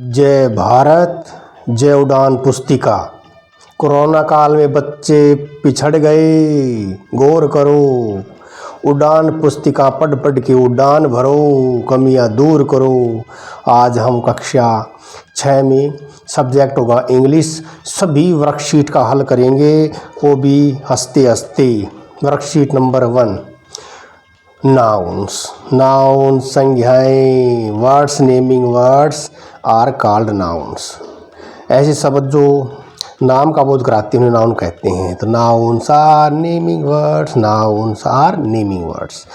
जय भारत, जय उड़ान पुस्तिका। कोरोना काल में बच्चे पिछड़ गए, गौर करो। उड़ान पुस्तिका पढ़ पढ़ के उड़ान भरो, कमियां दूर करो। आज हम कक्षा 6 में सब्जेक्ट होगा इंग्लिश। सभी वर्कशीट का हल करेंगे, वो भी हंसते हंसते। Worksheet number 1, nouns. नाउन संज्ञाएं, words naming words are called nouns. ऐसे शब्द जो नाम का बोध कराते हैं उन्हें नाउन कहते हैं। तो nouns are naming words, nouns are naming words.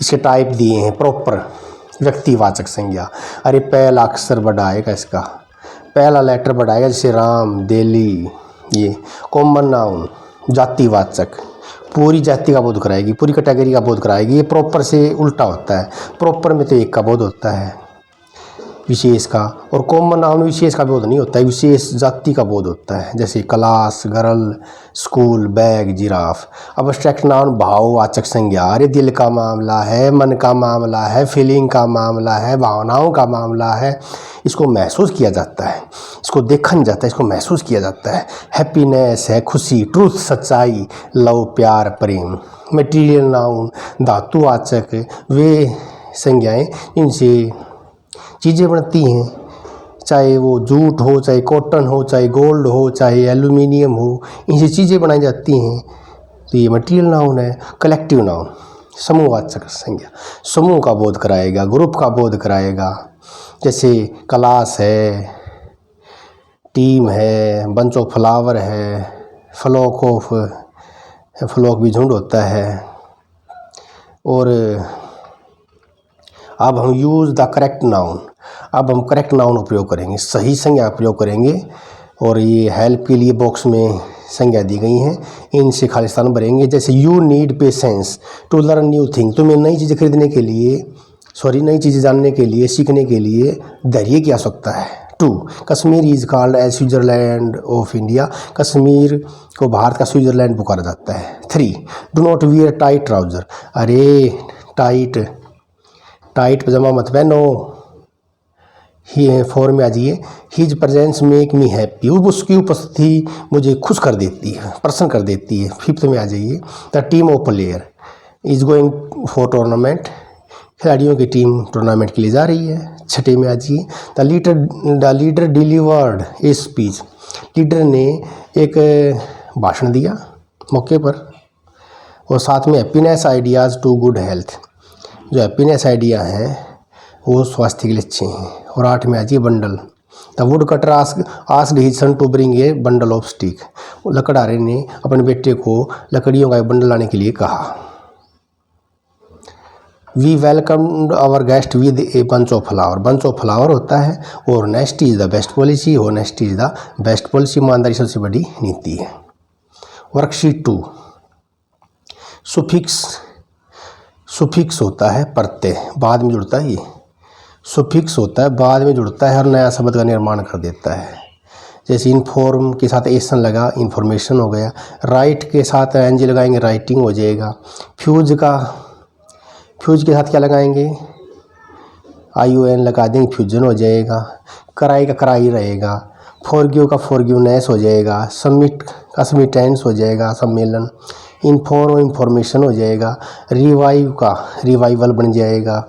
इसके टाइप दिए हैं। प्रॉपर व्यक्तिवाचक संज्ञा, अरे पहला अक्षर बढ़ाएगा, इसका पहला लेटर बढ़ाएगा, जैसे राम, दिल्ली। ये कॉमन नाउन, जातिवाचक, पूरी जाति का बोध कराएगी, पूरी कैटेगरी का बोध कराएगी। ये प्रॉपर से उल्टा होता है। प्रॉपर में तो एक का बोध होता है, विशेष का, और कॉमन नाउन विशेष का बोध नहीं होता है, विशेष जाति का बोध होता है। जैसे class, girl, school, bag, giraffe. Abstract noun भाववाचक संज्ञा, अरे दिल का मामला है, मन का मामला है, फीलिंग का मामला है, भावनाओं का मामला है। इसको महसूस किया जाता है, इसको देखा नहीं जाता है, इसको महसूस किया जाता है। हैप्पीनेस है खुशी, ट्रूथ सच्चाई, लव प्यार प्रेम। मटेरियल नाउन धातुवाचक, वे संज्ञाएं इनसे चीज़ें बनती हैं, चाहे वो जूट हो, चाहे कॉटन हो, चाहे गोल्ड हो, चाहे एल्यूमिनियम हो, इनसे चीज़ें बनाई जाती हैं। तो ये मटेरियल नाउन है। कलेक्टिव नाउन समूहवाचक संज्ञा, समूह का बोध कराएगा, ग्रुप का बोध कराएगा। जैसे क्लास है, टीम है, बंच ऑफ फ्लावर है, फ्लॉक भी झुंड होता है। और अब हम यूज़ द करेक्ट नाउन, अब हम करेक्ट नाउन उपयोग करेंगे, सही संज्ञा प्रयोग करेंगे। और ये हेल्प के लिए बॉक्स में संज्ञा दी गई हैं, इनसे खाली स्थान भरेंगे। जैसे you need patience to learn new thing, तुम्हें नई चीज़ें खरीदने के लिए, नई चीज़ें जानने के लिए, सीखने के लिए धैर्य की आवश्यकता है। 2, Kashmir is called as Switzerland of India, Kashmir को भारत का स्विट्ज़रलैंड पुकारा जाता है। 3, do not wear tight trouser, अरे टाइट पजामा मत पहनो। ही 4 में आ जाइए, his presence make me happy, उसकी उपस्थिति मुझे खुश कर देती है, प्रसन्न कर देती है। 5 में आ जाइए, the team of player is going for tournament, खिलाड़ियों की टीम टूर्नामेंट के लिए जा रही है। 6 में आ जाइए, the leader delivered a speech, leader ने एक भाषण दिया मौके पर। और 7 में happiness ideas to good health, जो हैप्पीनेस आइडिया हैं वो स्वास्थ्य के लिए अच्छे हैं। और 8 में आ जाइए, bundle, the wood cutter asked his son to bring a bundle of stick, लकड़हारे ने अपने बेटे को लकड़ियों का एक बंडल लाने के लिए कहा। We welcomed our guest with a bunch of flower, bunch of flower होता है। और honesty is the best policy, honesty is the best policy, ईमानदारी सबसे बड़ी नीति है। वर्कशीट 2, सुफिक्स होता है प्रत्यय, बाद में जुड़ता है। ये सुफिक्स होता है, बाद में जुड़ता है, हर नया शब्द का निर्माण कर देता है। जैसे इन्फॉर्म के साथ एसन लगा, इन्फॉर्मेशन हो गया। राइट के साथ एनजी लगाएंगे, राइटिंग हो जाएगा। फ्यूज के साथ क्या लगाएंगे, ION लगा देंगे, फ्यूजन हो जाएगा। कराई का कराई रहेगा। फॉरगिव का फॉरगिवनेस हो जाएगा। सबमिट का सबमिटेंस हो जाएगा, सम्मेलन। इन्फॉर्म इन्फॉर्मेशन हो जाएगा। रिवाइव का रिवाइवल बन जाएगा।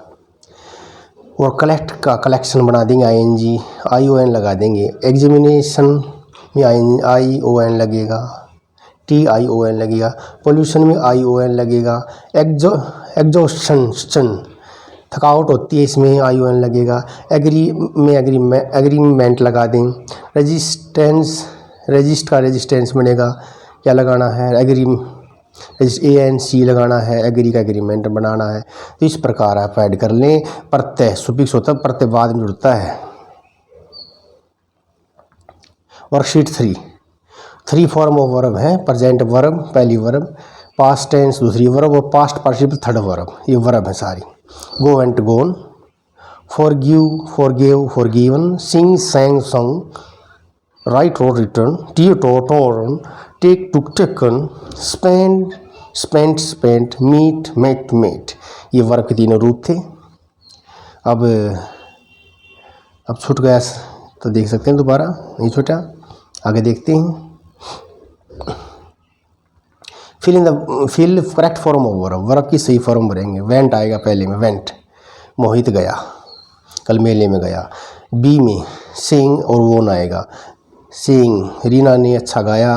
और कलेक्ट का कलेक्शन बना देंगे, ION लगा देंगे। एग्जामिनेशन में ION लगेगा, TION लगेगा। पोल्यूशन में ION लगेगा। एग्जॉस्शन थकावट होती है, इसमें ION लगेगा। एग्री में एग्रीमेंट लगा दें। रजिस्ट का रेजिस्टेंस बनेगा, क्या लगाना है, ANC लगाना है, एग्री का एग्रीमेंट बनाना है। तो इस प्रकार आप ऐड कर लें। प्रत्यय सुफिक्स होता है, प्रत्यय बाद में जुड़ता है। वर्कशीट 3 फॉर्म ऑफ वर्ब है। प्रेजेंट वर्ब पहली वर्ब, पास्ट टेंस दूसरी वर्ब, और पास्ट पार्टिसिपल थर्ड वर्ब। ये वर्ब है सारी। Go went gone, forgive forgive forgiven, sing sang sung, write wrote written, tear torn, take took taken, spent, meet met. ये verb के तीनों रूप थे। अब छूट गया तो देख सकते हैं दोबारा, नहीं छोटा। आगे देखते हैं। Fill correct form of verb, verb की सही फॉर्म भरेंगे। वेंट आएगा पहले में, वेंट, मोहित गया, कल मेले में गया। बी में सिंग और वोन आएगा। सिंग, रीना ने अच्छा गाया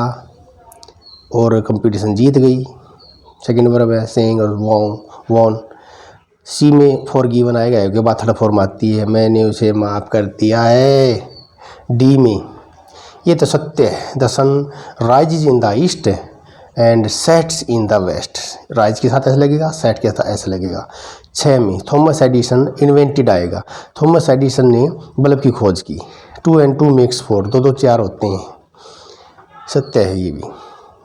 और कंपटीशन जीत गई, सेकंड वर्ब है सिंग और वॉन। सी में फॉरगिवन आएगा, के बाद थर्ड फॉर्म आती है, मैंने उसे माफ़ कर दिया है। डी में ये तो सत्य है, the sun rise in the east and sets in the west. Rise के साथ ऐसे लगेगा, सेट के साथ ऐसे लगेगा। 6 में थॉमस एडिसन इन्वेंटेड आएगा। थॉमस एडिसन ने बल्ब की खोज की। 2 and 2 makes 4, 2 2 4 होते हैं, सत्य है ये भी।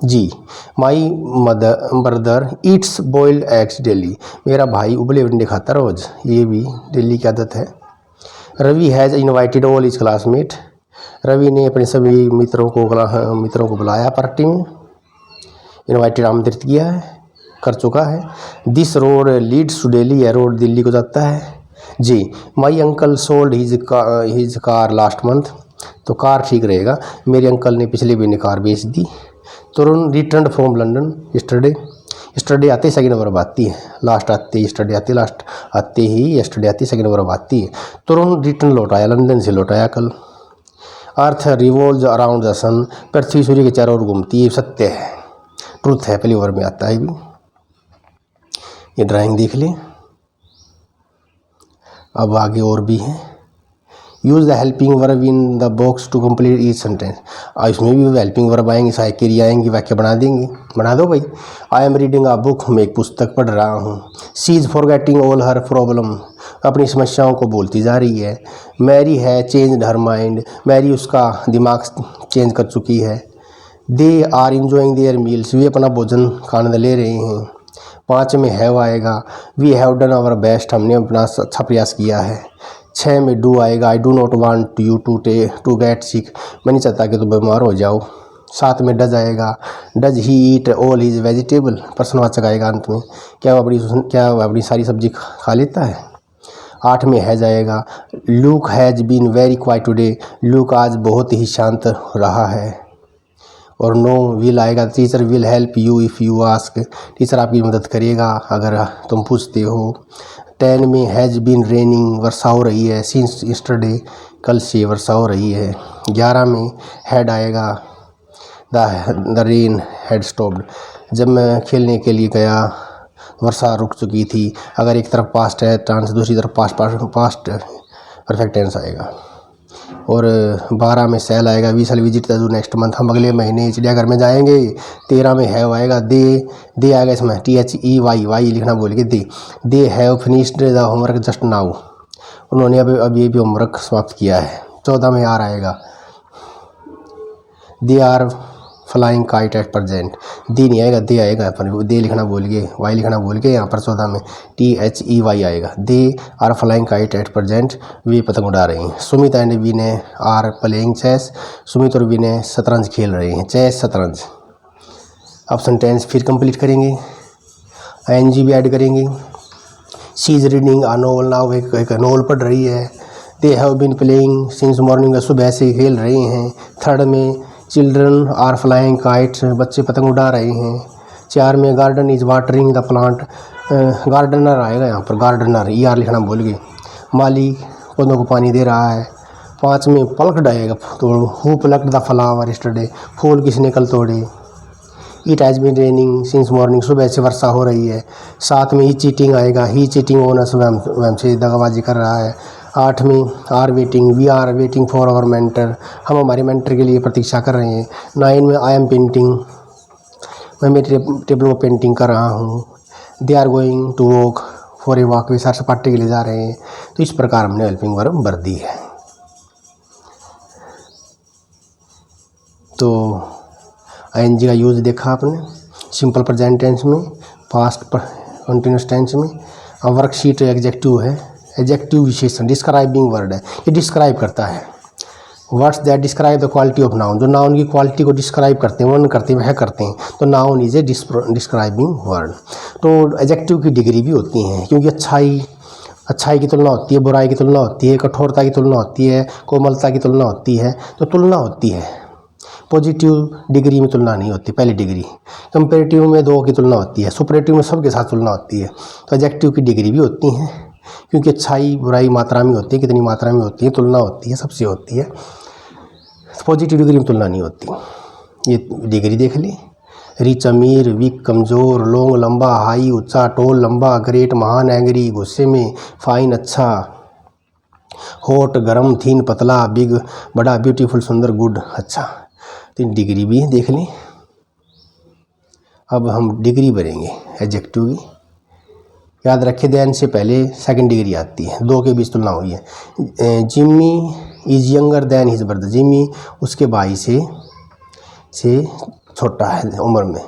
जी, my brother eats boiled eggs daily, मेरा भाई उबले अंडे खाता रोज़, ये भी डेली की आदत है। Ravi has invited all his classmate, Ravi ने अपने सभी मित्रों को बुलाया पार्टी में, इनवाइटेड आमंत्रित किया है, कर चुका है। This road leads to Delhi, यह रोड दिल्ली को जाता है। जी, my uncle sold his car last month, तो कार ठीक रहेगा, मेरे अंकल ने पिछले महीने कार बेच दी। Tarun return from London yesterday, yesterday आते ही सेकंड वर्ब आती है, लास्ट आते ही यस्टरडे आती, लास्ट आते ही यस्टरडे आती, सेकंड वर्ब आती है। तरुण रिटर्न लौटाया, लंदन से लौटाया कल। अर्थ रिवॉल्व्स अराउंड द सन, पृथ्वी सूर्य के चारों ओर घूमती है, सत्य है, ट्रुथ है, पहली वर्ब में आता है भी। ये ड्राइंग देख लें। अब आगे और भी है। Use the helping verb in the box to complete each sentence, इसमें भी हेल्पिंग वर्ब आएंगी, सहायक क्रिया आएंगी, वाक्य बना देंगे, बना दो भाई। I am reading a book, मैं एक पुस्तक पढ़ रहा हूँ। She is forgetting all her problem, अपनी समस्याओं को भूलती जा रही है। मैरी है चेंज्ड हर माइंड, मैरी उसका दिमाग चेंज कर चुकी है। They are enjoying their meals, वे अपना भोजन का आनंद ले रहे हैं। 5 में हैव आएगा, we have done our best, हमने अपना अच्छा प्रयास किया है। 6 में डू आएगा, I do not want you to get sick, मैं नहीं चाहता कि तुम बीमार हो जाओ। 7 में डज आएगा, does he eat all his vegetable, प्रश्नवाचक आएगा अंत में, क्या वह अपनी सारी सब्जी खा लेता है। 8 में हैज आएगा, Luke has been very quiet today, Luke आज बहुत ही शांत रहा है। और 9 विल आएगा, teacher will help you if you ask, teacher आपकी मदद करेगा अगर तुम पूछते हो। 10 में हैज़ बीन रेनिंग, वर्षा हो रही है, सिंस यस्टरडे, कल से वर्षा हो रही है। 11 में हैड आएगा, द रेन हैड स्टॉप्ड, जब मैं खेलने के लिए गया वर्षा रुक चुकी थी। अगर एक तरफ पास्ट है टेंस, दूसरी तरफ पास्ट परफेक्ट टेंस आएगा। और 12 में सेल आएगा, we shall visit the zoo next month, हम अगले महीने चिड़ियाघर में जाएंगे। 13 में हैव आएगा, दे आएगा, इसमें THEY लिखना बोल के, they have finished the homework just now, उन्होंने अभी भी होमवर्क समाप्त किया है। 14 में आर आएगा, they are flying kite at present, they नहीं आएगा, दे आएगा, पर दे लिखना बोल के, वाई लिखना बोल के, यहाँ पर 14 में THEY आएगा। They are flying kite at present, वे पतंग उड़ा रहे हैं। Sumit and Vinay are playing chess, Sumit और विनय शतरंज खेल रहे हैं, चेस शतरंज। अब सेंटेंस फिर कंप्लीट करेंगे, ING भी ऐड करेंगे। She is reading a novel now, एक नोवेल पढ़ रही है। They have been playing since morning, सुबह से खेल रहे हैं। 3rd में चिल्ड्रन आर फ्लाइंग काइट्स, बच्चे पतंग उड़ा रहे हैं। 4 में garden is watering the plant, gardener आएगा यहाँ पर, गार्डनर ER लिखना भूल गए, माली पौधों को पानी दे रहा है। 5 में पलक्ड आएगा, तो who plucked the flower yesterday, फूल किसने कल तोड़े। It has been raining since morning, सुबह से वर्षा हो रही है। 7 में ही चीटिंग आएगा, ही चीटिंग ऑन अस, वह से दगाबाजी कर रहा है। 8 में are waiting, we are waiting for our mentor, हम हमारे मेंटर के लिए प्रतीक्षा कर रहे हैं। 9 में आई एम पेंटिंग, मैं मेरे टेबल में पेंटिंग कर रहा हूँ। They are going to walk for a walk, वे सैर सपाटे के लिए जा रहे हैं। तो इस प्रकार हमने हेल्पिंग वर्ब भर दी है। तो ING का यूज़ देखा आपने, सिंपल प्रेजेंट टेंस में, पास्ट कंटिन्यूस टेंस में। अब वर्कशीट एग्जेक्टिव है, एग्जेक्टिव विशेषण डिस्क्राइबिंग वर्ड है, ये डिस्क्राइब करता है। Words that describe the quality of noun, जो नाउन की क्वालिटी को डिस्क्राइब करते हैं, वर्णन करते हैं, वह करते हैं, तो noun is a describing word. तो एग्जेक्टिव की डिग्री भी होती हैं, क्योंकि अच्छाई, अच्छाई की तुलना होती है, बुराई की तुलना होती है, कठोरता की तुलना होती है, कोमलता की तुलना होती है। तो तुलना होती है, पॉजिटिव डिग्री में तुलना नहीं होती, पहली डिग्री। कंपेरेटिव में दो की तुलना होती है, सुपरेटिव में सबके साथ तुलना होती है। तो एडजेक्टिव की डिग्री भी होती हैं, क्योंकि अच्छाई बुराई मात्रा में होती है, कितनी मात्रा में होती है, तुलना होती है, सबसे होती है। पॉजिटिव डिग्री में तुलना नहीं होती। ये डिग्री देख ली, रिच अमीर, वीक कमज़ोर, लॉन्ग लंबा, हाई ऊंचा, टोल लंबा, ग्रेट महान, एंग्री गुस्से में, फाइन अच्छा, हॉट गर्म, थीन पतला, बिग बड़ा, ब्यूटीफुल सुंदर, गुड अच्छा। तो डिग्री भी देख लें। अब हम डिग्री भरेंगे एडजेक्टिव की। याद रखें, देन से पहले सेकंड डिग्री आती है, दो के बीच तुलना हुई है। Jimmy is younger than his brother, Jimmy उसके भाई से छोटा है उम्र में।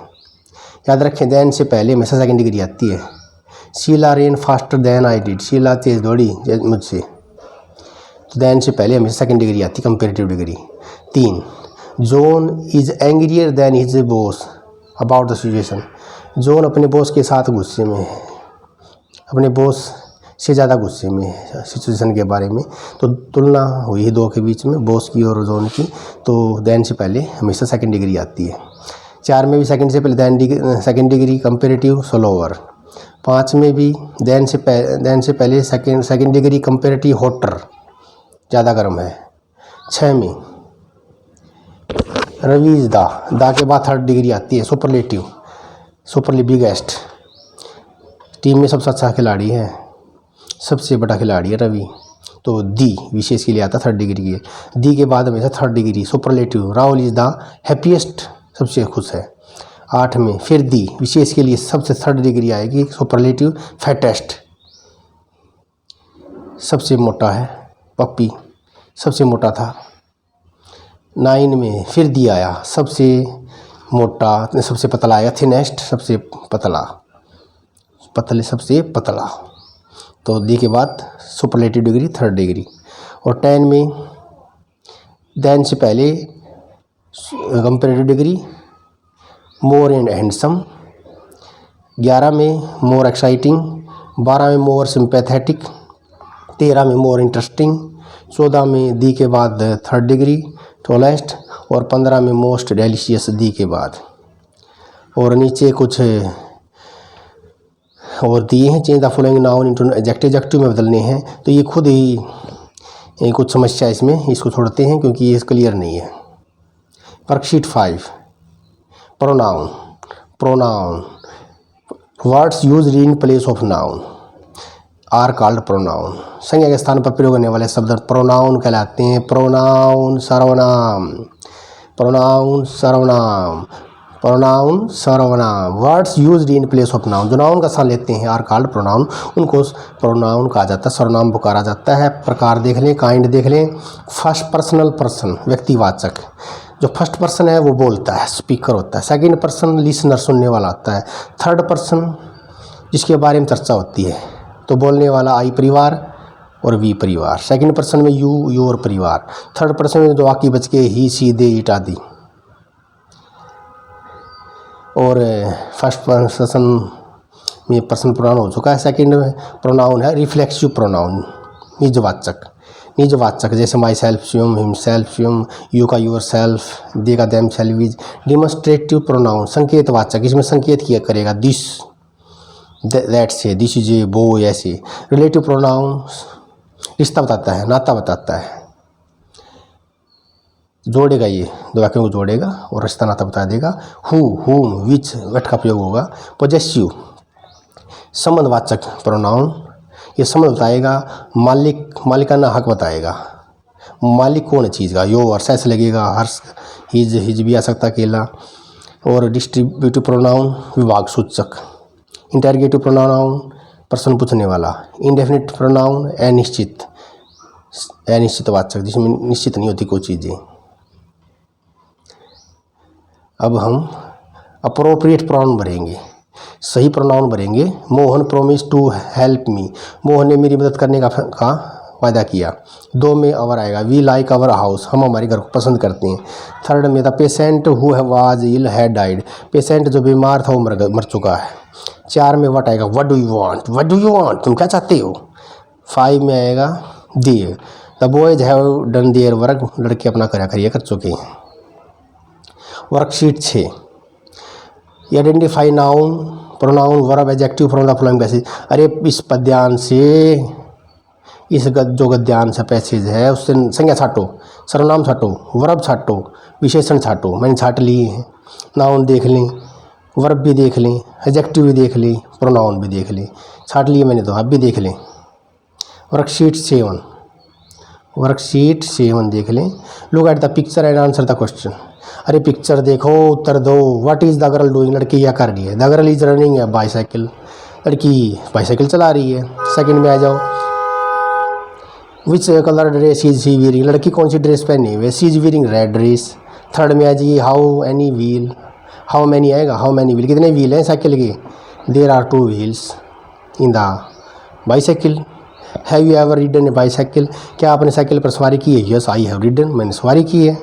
याद रखें, देन से पहले हमेशा सेकंड डिग्री आती है। Sheela ran faster than I did, Sheela तेज दौड़ी मुझसे। तो देन से पहले हमेशा सेकंड डिग्री आती है, comparative degree. 3, John is angrier than his boss about the situation, John अपने बॉस के साथ गुस्से में है, अपने बॉस से ज़्यादा गुस्से में है सिचुएशन के बारे में। तो तुलना हुई है दो के बीच में, बॉस की और जॉन की। तो देन से पहले हमेशा सेकंड डिग्री आती है। 4 में भी सेकंड से पहले सेकंड डिग्री कंपेरेटिव स्लोअर। 5 में भी देन से पहले सेकंड डिग्री कंपेरेटिव हॉटर, ज़्यादा गर्म है। 6 में रवीज दा के बाद थर्ड डिग्री आती है, सुपरलेटिव, बिगेस्ट, टीम में सबसे अच्छा खिलाड़ी है, सबसे बड़ा खिलाड़ी है रवि। तो दी विशेष के लिए आता थर्ड डिग्री है। दी के बाद हमेशा third degree superlative, Rahul is the happiest, सबसे खुश है। 8 में फिर दी विशेष के लिए सबसे थर्ड डिग्री आएगी, सुपरलेटिव, फैटेस्ट, सबसे मोटा है, पप्पी सबसे मोटा था। 9 में फिर दी आया, सबसे मोटा, सबसे पतला आया, थिनेस्ट, सबसे पतला, पतले सबसे पतला। तो दी के बाद सुपरलेटिव डिग्री थर्ड डिग्री। और 10 में देन से पहले comparative degree more and handsome. 11 में मोर एक्साइटिंग, 12 में मोर सिंपैथेटिक, 13 में मोर इंटरेस्टिंग, 14 में दी के बाद थर्ड डिग्री टॉलेस्ट, और 15 में मोस्ट डेलिशियस दी के बाद। और नीचे कुछ और दिए हैं, change the following noun into adjective में बदलने हैं। तो ये खुद ही कुछ समस्या इसमें, इसको छोड़ते हैं क्योंकि ये क्लियर नहीं है। Worksheet 5, pronoun words used in place of noun are called pronoun. संज्ञा के स्थान पर प्रयोग होने वाले शब्द प्रोनाउन कहलाते हैं। प्रोनाउन सर्वनाम, words used in place of noun, जो नाउन का स्थान लेते हैं आर कॉल्ड प्रोनाउन, उनको प्रोनाउन कहा जाता है, सर्वनाम पुकारा जाता है। प्रकार देख लें, काइंड देख लें। फर्स्ट पर्सनल पर्सन, व्यक्तिवाचक, जो फर्स्ट पर्सन है वो बोलता है, स्पीकर होता है। सेकंड पर्सन लिसनर, सुनने वाला होता है। थर्ड पर्सन जिसके बारे में चर्चा होती है, तो बोलने वाला आई परिवार और वी परिवार। सेकंड पर्सन में यू, योर परिवार। थर्ड पर्सन में जो बाकी बच के ही, सी, दे, इट आदि। और फर्स्ट पर्सन में पर्सन प्रोनाउन हो चुका है। सेकंड प्रोनाउन है रिफ्लेक्सिव प्रोनाउन, निजवाचक, जैसे माई सेल्फ, स्वयं, हिमसेल्फ, स्वयं, यू का योर सेल्फ, दे का themself is. Demonstrative pronoun, संकेतवाचक, इसमें संकेत किया करेगा, दिस, दैट से, दिस इज ए बॉय, ऐसे। रिलेटिव प्रोनाउन रिश्ता बताता है, नाता बताता है, जोड़ेगा, ये दो वाक्यों को जोड़ेगा और रिश्ता नाता बता देगा। हु, हुम, विच, वट का प्रयोग होगा। पॉजेसिव संबंधवाचक प्रोनाउन, ये संबंध बताएगा, मालिकाना हक बताएगा, मालिक कौन है चीज़ का, योर, सेस लगेगा, हर्ष, हिज भी आ सकता अकेला। और डिस्ट्रीब्यूटिव प्रोनाउन विभाग सूचक। इंटरगेटिव प्रोनाउन प्रश्न पूछने वाला। इंडेफिनिट प्रोनाउन अनिश्चितवाचक, जिसमें निश्चित नहीं होती कोई चीज़ें। अब हम अप्रोप्रिएट प्रोनाउन भरेंगे, सही प्रोनाउन भरेंगे। Mohan promise to help me, Mohan ने मेरी मदद करने का वादा किया। 2 में अवर आएगा, वी लाइक अवर हाउस, हम हमारे घर को पसंद करते हैं। थर्ड में the patient who was ill had died, patient जो बीमार था वो मर चुका है। 4 में वट आएगा, व्हाट डू यू वांट, तुम क्या चाहते हो। 5 में आएगा there. The boys have done their work, लड़के अपना कार्य कर चुके हैं। Worksheet 6, identify noun pronoun verb adjective from the following passage. अरे इस पद्यांश से, इस जो गद्यांश पैसेज है उससे संज्ञा छाटो, सर्वनाम छाटो, वर्ब छाटो, विशेषण छाटो। मैंने छाट लिए हैं। नाउन देख लें, वर्ब भी देख लें, एडजेक्टिव भी देख लें, प्रोनाउन भी देख लें, छाट लिए मैंने तो आप भी देख लें। वर्कशीट 7, वर्कशीट 7 देख लें। Look at the picture and answer the question. अरे पिक्चर देखो, उत्तर दो। What is the girl doing, लड़की क्या कर रही है। द गर्ल इज़ रनिंग है बाईसाइकिल, लड़की बाईसाइकिल चला रही है। सेकंड में आ जाओ, which colour dress is she wearing, लड़की कौन सी ड्रेस पहनी हुई है। She is wearing red dress. Third में आ जाइए, how any wheel, how many आएगा, हाउ मैनी व्हील, कितने व्हील हैं साइकिल के। There are 2 wheels in the bicycle. Have you ever ridden a bicycle, क्या आपने साइकिल पर सवारी की है। यस आई हैव रिडन, मैंने सवारी की है।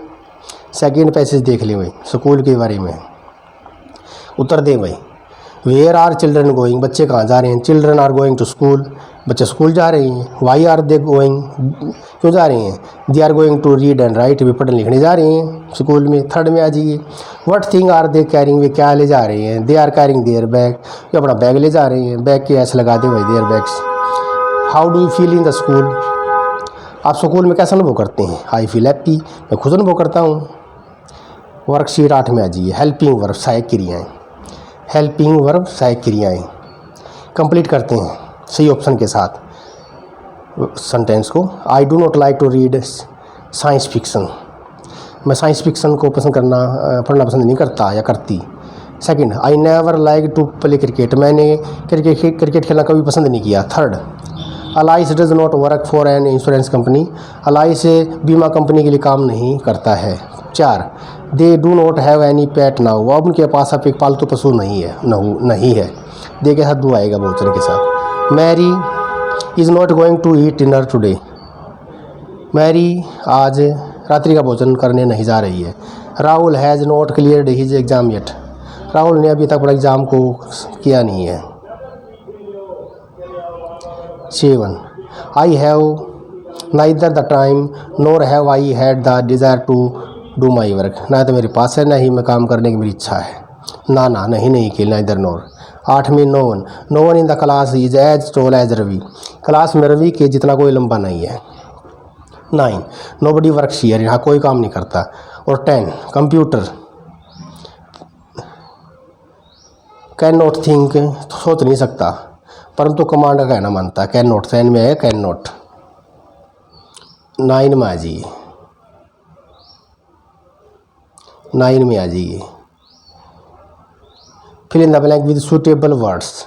सेकेंड पैसेज देख लें भाई, स्कूल के बारे में उत्तर दें भाई। वेयर आर चिल्ड्रन गोइंग, बच्चे कहाँ जा रहे हैं। Children are going to school, बच्चे स्कूल जा रहे हैं। वाई आर दे गोइंग, क्यों जा रहे हैं। They are going to read and write, वे पढ़ने लिखने जा रहे हैं स्कूल में। थर्ड में आ जाइए, what thing are they carrying, वे क्या ले जा रहे हैं। They are carrying their bag, वे अपना बैग ले जा रहे हैं। बैग के ऐसे लगा दे भाई, their bags. How do you feel in the school, आप स्कूल में कैसा अनुभव करते हैं। आई फील हैप्पी, मैं खुश अनुभव करता हूँ। वर्कशीट 8 में आ जाइए, हेल्पिंग वर्ब सहायक क्रियाएँ। हेल्पिंग वर्ब सहायक क्रियाएँ कंप्लीट करते हैं सही ऑप्शन के साथ सेंटेंस को। I do not like to read science fiction, मैं साइंस फिक्सन को पढ़ना पसंद नहीं करता या करती। Second, I never like to play cricket, मैंने क्रिकेट खेलना कभी पसंद नहीं किया। Third, Alice does not work for an insurance company, Alice बीमा कंपनी के लिए काम नहीं करता है। 4, they do not have any pet now, अब उनके पास अब एक पालतू पशु नहीं है। दे के साथ दो आएगा बहुवचन के साथ। Mary is not going to eat dinner today, Mary आज रात्रि का भोजन करने नहीं जा रही है। Rahul has not cleared his exam yet, Rahul ने अभी तक अपने एग्ज़ाम को किया नहीं है। 7, I have neither the time nor have I had the desire to do my work, ना तो मेरे पास है ना ही मैं काम करने की मेरी इच्छा है। ना नहीं कि नाइदर नोर। 8 में no one in the class is as tall as Ravi, class में रवि के जितना कोई लंबा नहीं है। 9, नोबडी वर्क्स हियर, यहाँ कोई काम नहीं करता। और 10, कंप्यूटर कैन नॉट थिंक, सोच नहीं सकता परंतु कमांड का कहना मानता है। कैन नॉट 10 में है कैन नॉट। 9 में आ जाइए, 9 में आ जाइए, fill in the blank with suitable words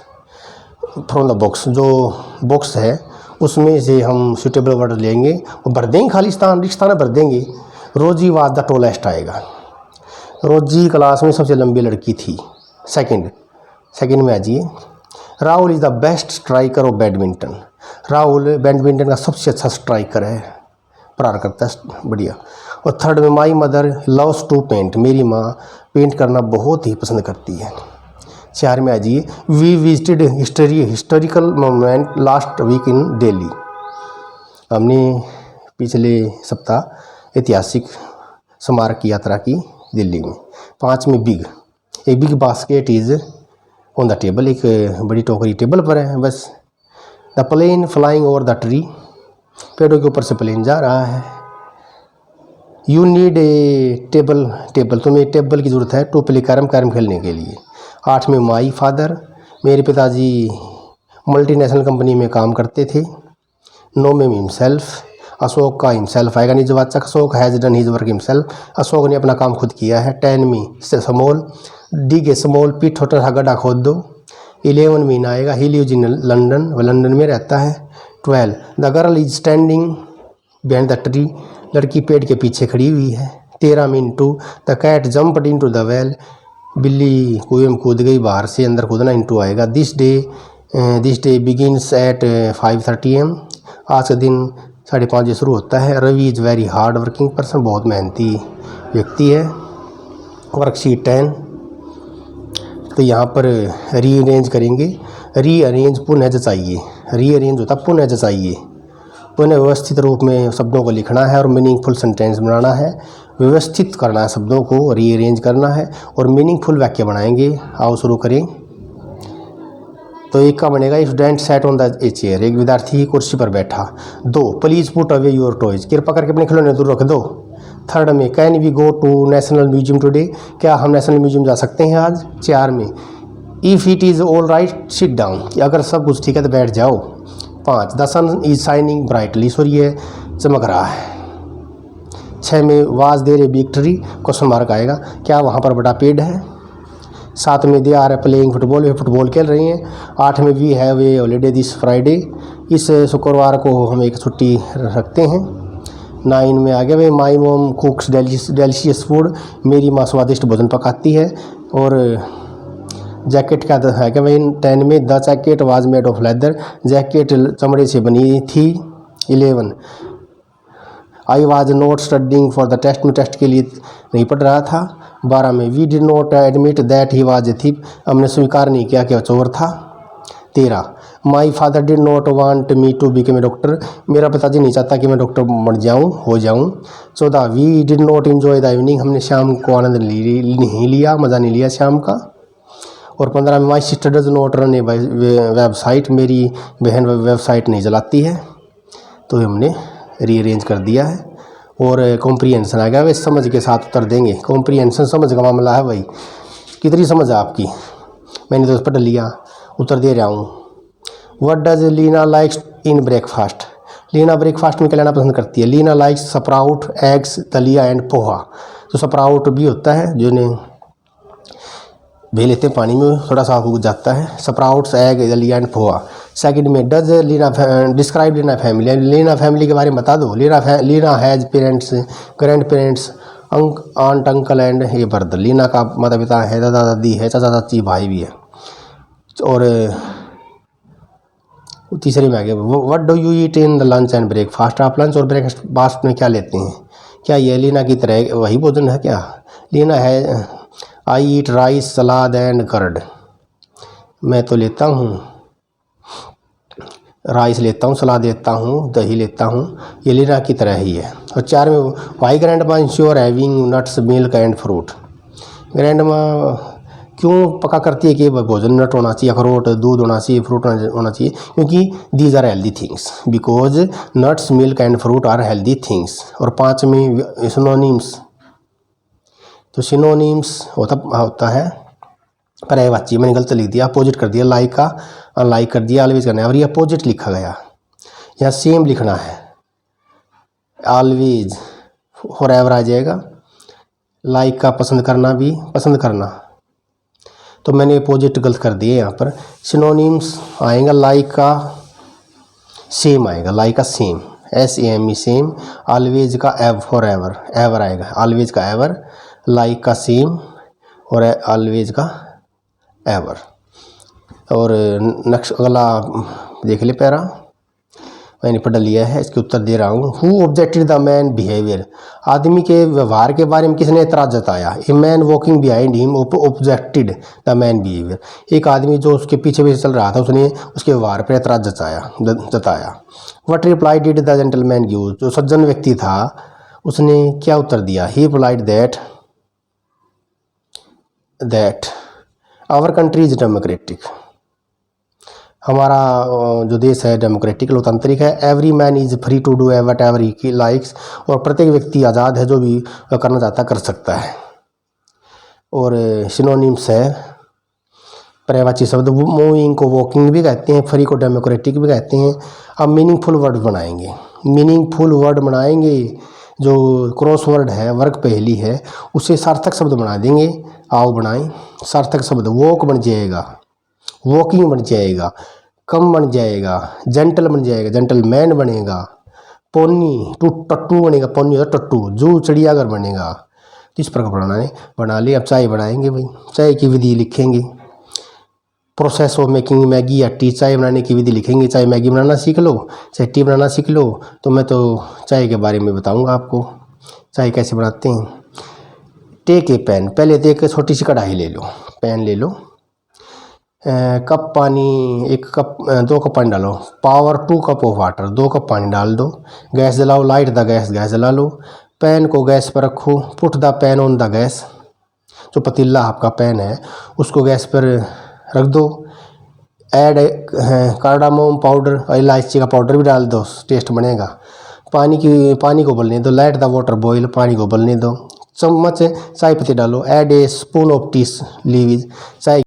from the box, जो बॉक्स है उसमें से हम सूटेबल वर्ड लेंगे और भर देंगे, खाली स्थान भर देंगे। रोजी वाज द टॉलेस्ट आएगा, रोजी क्लास में सबसे लंबी लड़की थी। सेकंड में आ जाइए, Rahul is the best striker of badminton, Rahul badminton का सबसे अच्छा स्ट्राइकर है, प्रहार करता है बढ़िया। और थर्ड में, my mother loves to paint, मेरी माँ पेंट करना बहुत ही पसंद करती है। 4 में आ जाइए, we visited historical moment last week in Delhi, हमने पिछले सप्ताह ऐतिहासिक स्मारक की यात्रा की दिल्ली में। 5 में, big, a big basket is on the table, एक बड़ी टोकरी टेबल पर है बस। The plane flying over the tree, पेड़ों के ऊपर से प्लेन जा रहा है। यू नीड ए टेबल, तुम्हें टेबल की ज़रूरत है टू प्ले कैरम खेलने के लिए। 8 में, माई फादर, मेरे पिताजी मल्टीनेशनल कंपनी में काम करते थे। 9 में, हिमसेल्फ, अशोक का हिमसेल्फ आएगा निजवाचक, Ashok has done his work himself, Ashok ने अपना काम खुद किया है। 10 में, स्मॉल, डिग ए स्मॉल पिट, छोटा सा गड्ढा खोद दो। 11 में आएगा, ही लिव्स इन लंदन, वह लंदन में रहता है। 12, the girl is standing behind the tree, लड़की पेड़ के पीछे खड़ी हुई है। 13 में, into, the cat jumped into the well, बिल्ली कुएं में कूद गई, बाहर से अंदर कूदना, इनटू आएगा। This day begins at 5:30 AM, आज का दिन 5:30 बजे शुरू होता है। Ravi is very hard working person, बहुत मेहनती व्यक्ति है। वर्कशीट 10, तो यहाँ पर रीअरेंज करेंगे। रीअरेंज पुनः जचाइए, रीअरेंज होता पुनः जचाइए, पुनः व्यवस्थित रूप में शब्दों को लिखना है और मीनिंगफुल सेंटेंस बनाना है, व्यवस्थित करना है शब्दों को, रीअरेंज करना है और मीनिंगफुल वाक्य बनाएंगे। आओ शुरू करें। तो एक का बनेगा student sat on the a chair, एक विद्यार्थी कुर्सी पर बैठा। 2 please put away your toys, कृपा करके अपने खिलौने दूर रख दो। 3 में can we go to national museum today, क्या हम नेशनल म्यूजियम जा सकते हैं आज। 4 में if it is all right sit down, कि अगर सब कुछ ठीक है तो बैठ जाओ। 5 the sun is shining brightly, सूर्य चमक रहा है। 6 में was there a big tree, question mark आएगा, क्या वहाँ पर बड़ा पेड़ है। 7 में दे आर प्लेइंग फुटबॉल, वे फुटबॉल खेल रहे हैं। 8 में we have a holiday this Friday, इस शुक्रवार को हम एक छुट्टी रखते हैं। 9 में आ गया वे माई मोम कुक्स डेलिशियस फूड, मेरी माँ स्वादिष्ट भोजन पकाती है। और जैकेट का है क्या भाई 10 में the jacket was made of leather, jacket चमड़े से बनी थी। 11 I was not studying for the test, में टेस्ट के लिए नहीं पढ़ रहा था। 12 में we did not admit that he was a thief, हमने स्वीकार नहीं किया कि वह चोर था। 13 my father did not want me to become a doctor, मेरा पिताजी नहीं चाहता कि मैं डॉक्टर बन जाऊँ, हो जाऊँ। 14 we did not enjoy the evening, हमने शाम को आनंद नहीं लिया, मज़ा नहीं लिया शाम का। और 15 में my sister does not run A website, मेरी बहन वेबसाइट नहीं चलाती है। तो हमने रीअरेंज कर दिया है। और कॉम्प्रीहेंशन आ गया, वे समझ के साथ उत्तर देंगे। कॉम्प्रीहेंशन समझ का मामला है भाई, कितनी समझ है आपकी, मैंने तो उस पर पढ़ लिया, उत्तर दे रहा हूँ। What does Leena likes in breakfast, Leena breakfast में क्या लेना पसंद करती है। Leena likes sprout, eggs, daliya and poha. तो स्प्राउट भी होता है जो ने भे लेते हैं पानी में, थोड़ा सा उग जाता है। Sprouts, egg, daliya and poha. Second में does Leena describe Leena family, Leena फैमिली के बारे में बता दो। Leena has parents, grandparents, aunt, uncle and a brother, Leena का माता पिता है, दादा दादी है, चाचा चाची, भाई भी है। और तीसरे में आ गया what do you eat in the lunch and breakfast, आप लंच और ब्रेकफास्ट में क्या लेते हैं। क्या ये लीना की तरह वही भोजन है क्या। लीना है I eat rice, salad and curd, मैं तो लेता हूँ राइस लेता हूँ, सलाद लेता हूँ, दही लेता हूँ, ये लीना की तरह ही है। और 4 में वाई ग्रैंड माँ ensure having nuts, milk and fruit, grand माँ क्यों पक्का करती है कि भोजन नट होना चाहिए, अखरोट, दूध होना चाहिए, फ्रूट होना चाहिए, क्योंकि these are healthy things, because nuts, milk and fruit are healthy things. और 5 में सिनोनिम्स, तो सिनोनिम्स होता है पर्यायवाची, मैंने गलत लिख दिया, अपोजिट कर दिया, लाइक का अनलाइक कर दिया, ऑलवेज करना है, और ये अपोजिट लिखा गया, यहाँ सेम लिखना है, ऑलवेज फॉरएवर आ जाएगा, लाइक का पसंद करना भी पसंद करना, तो मैंने अपोजिट गलत कर दिए यहाँ पर। सिनोनिम्स आएगा, लाइक का सेम आएगा, लाइक का सेम, SAME सेम, ऑलवेज का एव फॉरएवर, एवर आएगा, ऑलवेज का एवर, लाइक का सेम और ऑलवेज का एवर। और नेक्स्ट अगला देख ले पैरा, मैंने पढ़ लिया है, इसके उत्तर दे रहा हूँ। Who objected the man behaviour, आदमी के व्यवहार के बारे में किसने एतराज़ जताया। A man walking behind him objected the man behaviour, एक आदमी जो उसके पीछे पीछे चल रहा था उसने उसके व्यवहार पर एतराज़ जताया। What reply did the gentleman give, जो सज्जन व्यक्ति था उसने क्या उत्तर दिया। He replied that our country is democratic, हमारा जो देश है डेमोक्रेटिक, लोकतांत्रिक है। Every man is free to do whatever he likes, और प्रत्येक व्यक्ति आज़ाद है, जो भी करना चाहता कर सकता है। और सिनोनिम्स है पर्यायवाची शब्द, मूविंग को वॉकिंग भी कहते हैं, फ्री को डेमोक्रेटिक भी कहते हैं। अब मीनिंगफुल वर्ड बनाएंगे, मीनिंगफुल वर्ड बनाएंगे, जो क्रॉस वर्ड है, वर्ग पहेली है, उसे सार्थक शब्द बना देंगे। आओ बनाएं सार्थक शब्द। वॉक बन जाएगा, वॉकिंग बन जाएगा, कम बन जाएगा, जेंटल बन जाएगा, जेंटलमैन बनेगा, पोनी टट्टू बनेगा, पोनी होता टट्टू, जू चिड़ियाघर बनेगा। इस प्रकार बना ले। अब चाय बनाएंगे भाई, चाय की विधि लिखेंगे, प्रोसेस ऑफ मेकिंग मैगी या टी, चाय बनाने की विधि लिखेंगे। चाय मैगी बनाना सीख लो, चाहे टी बनाना सीख लो, तो मैं तो चाय के बारे में बताऊंगा आपको, चाय कैसे बनाते हैं। टेक ए पेन, पहले तो एक छोटी सी कढ़ाई ले लो, पेन ले लो, कप पानी, एक कप 2 कप पानी डालो। Power 2 cup of water, 2 cup पानी डाल दो। गैस जलाओ, लाइट द गैस, गैस जला लो। पैन को गैस पर रखो, put the pan on the gas. जो पतीला आपका पैन है उसको गैस पर रख दो। ऐड कार्डामोम पाउडर, इलायची का पाउडर भी डाल दो, टेस्ट बनेगा। पानी को उबलने दो। लेट द वाटर बॉईल, पानी को उबलने दो। चम्मच चाय पत्ती डालो। Add a spoon of tea leaves, चाय